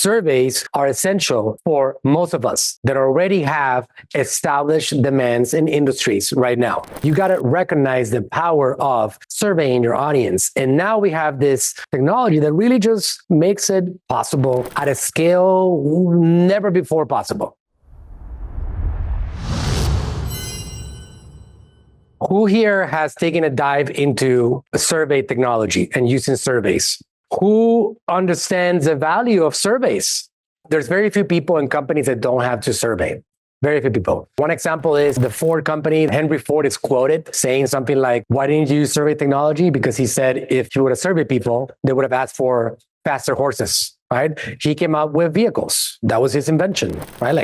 surveys are essential for most of us that already have established demands in industries right now. You got to recognize the power of surveying your audience. And now we have this technology that really just makes it possible at a scale never before possible. Who here has taken a dive into survey technology and using surveys? Who understands the value of surveys? There's very few people and companies that don't have to survey. Very few people. One example is the Ford company. Henry Ford is quoted saying something like, why didn't you use survey technology? Because he said if you would have surveyed people, they would have asked for faster horses, right? He came out with vehicles. That was his invention, right?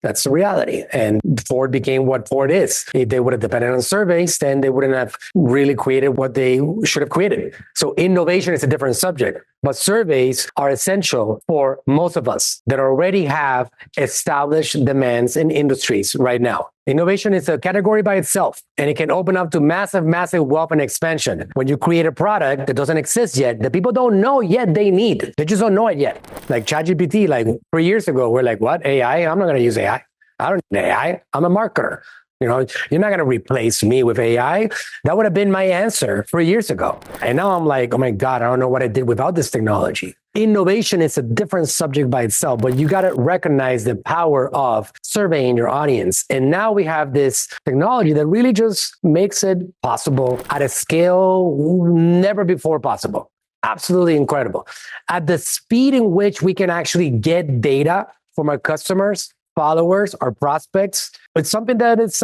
That's the reality. And Ford became what Ford is. If they would have depended on surveys, then they wouldn't have really created what they should have created. So innovation is a different subject, but surveys are essential for most of us that already have established demands in industries right now. Innovation is a category by itself, and it can open up to massive wealth and expansion. When you create a product that doesn't exist yet, that people don't know yet they need. They just don't know it yet. Like ChatGPT, like 3 years ago, we're like, what? AI? I'm not going to use AI. I don't need AI. I'm a marketer. You're not going to replace me with AI. That would have been my answer 3 years ago. And now I'm like, oh my God, I don't know what I did without this technology. Innovation is a different subject by itself, but you got to recognize the power of surveying your audience. And now we have this technology that really just makes it possible at a scale never before possible. Absolutely incredible. At the speed in which we can actually get data from our customers, followers, or prospects, it's something that is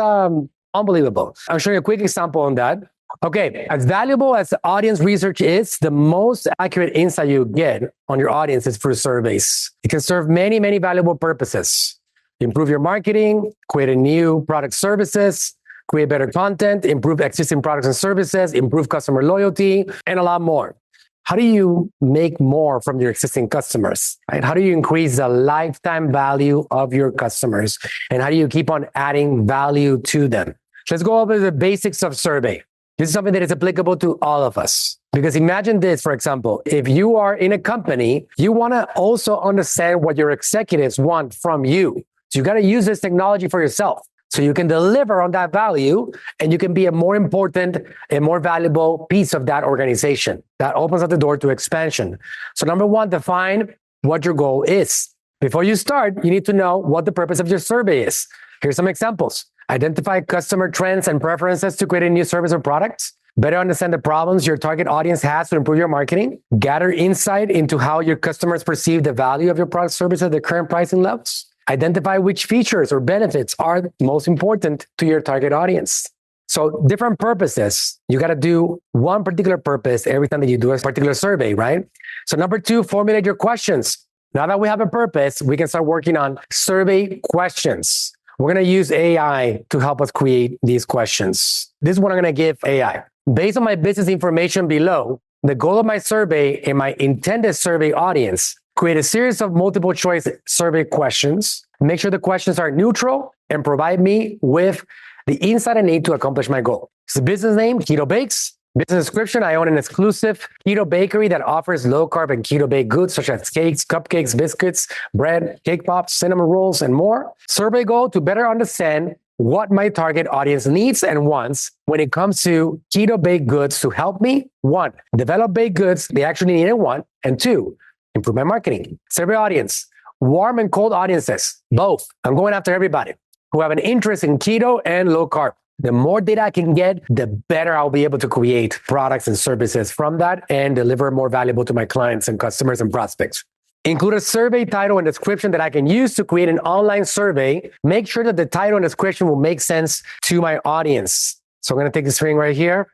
unbelievable. I'll show you a quick example on that. Okay, as valuable as audience research is, the most accurate insight you get on your audience is through surveys. It can serve many valuable purposes. Improve your marketing, create a new product services, create better content, improve existing products and services, improve customer loyalty, and a lot more. How do you make more from your existing customers, right? How do you increase the lifetime value of your customers? And how do you keep on adding value to them? Let's go over the basics of survey. This is something that is applicable to all of us. Because imagine this, for example, if you are in a company, you want to also understand what your executives want from you. So you got to use this technology for yourself. So you can deliver on that value and you can be a more important and more valuable piece of that organization. That opens up the door to expansion. So number one, define what your goal is. Before you start, you need to know what the purpose of your survey is. Here's some examples. Identify customer trends and preferences to create a new service or product. Better understand the problems your target audience has to improve your marketing. Gather insight into how your customers perceive the value of your product service at the current pricing levels. Identify which features or benefits are most important to your target audience. So different purposes. You got to do one particular purpose every time that you do a particular survey, right? So number two, formulate your questions. Now that we have a purpose, we can start working on survey questions. We're going to use AI to help us create these questions. This is what I'm going to give AI. Based on my business information below, the goal of my survey and my intended survey audience, create a series of multiple choice survey questions. Make sure the questions are neutral and provide me with the insight I need to accomplish my goal. So business name, Keto Bakes. Business description, I own an exclusive keto bakery that offers low-carb and keto-baked goods such as cakes, cupcakes, biscuits, bread, cake pops, cinnamon rolls, and more. Survey goal to better understand what my target audience needs and wants when it comes to keto-baked goods to help me, one, develop baked goods they actually need and want, and two, improve my marketing. Survey audience, warm and cold audiences, both. I'm going after everybody who have an interest in keto and low carb. The more data I can get, the better I'll be able to create products and services from that and deliver more valuable to my clients and customers and prospects. Include a survey title and description that I can use to create an online survey. Make sure that the title and description will make sense to my audience. So I'm going to take the string right here.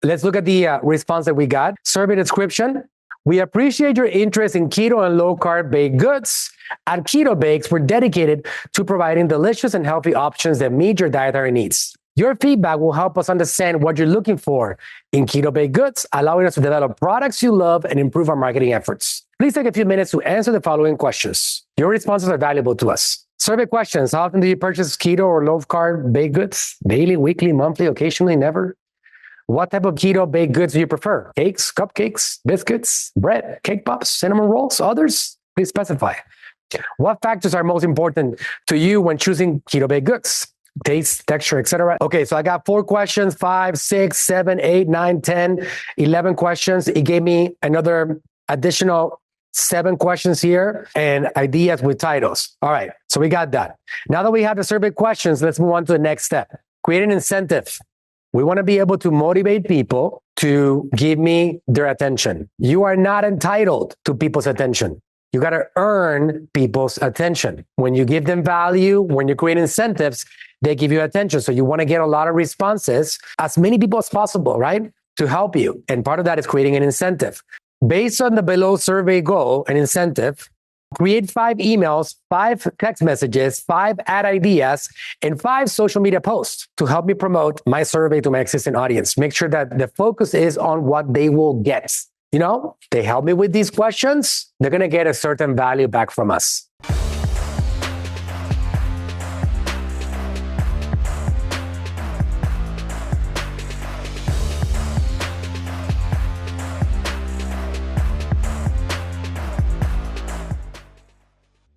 Let's look at the response that we got. Survey description. We appreciate your interest in keto and low-carb baked goods. At Keto Bakes, we're dedicated to providing delicious and healthy options that meet your dietary needs. Your feedback will help us understand what you're looking for in keto baked goods, allowing us to develop products you love and improve our marketing efforts. Please take a few minutes to answer the following questions. Your responses are valuable to us. Survey questions. How often do you purchase keto or low-carb baked goods? Daily, weekly, monthly, occasionally, never? What type of keto baked goods do you prefer? Cakes, cupcakes, biscuits, bread, cake pops, cinnamon rolls, others? Please specify. What factors are most important to you when choosing keto baked goods? Taste, texture, etc. Okay, so I got 4 questions, 5, 6, 7, 8, 9, 10, 11 questions. It gave me another additional 7 questions here and ideas with titles. All right, so we got that. Now that we have the survey questions, let's move on to the next step. Create an incentive. We want to be able to motivate people to give me their attention. You are not entitled to people's attention. You got to earn people's attention. When you give them value, when you create incentives, they give you attention. So you want to get a lot of responses, as many people as possible, right? To help you. And part of that is creating an incentive. Based on the below survey goal and incentive, create 5 emails, 5 text messages, 5 ad ideas, and 5 social media posts to help me promote my survey to my existing audience. Make sure that the focus is on what they will get. You know, they help me with these questions, they're going to get a certain value back from us.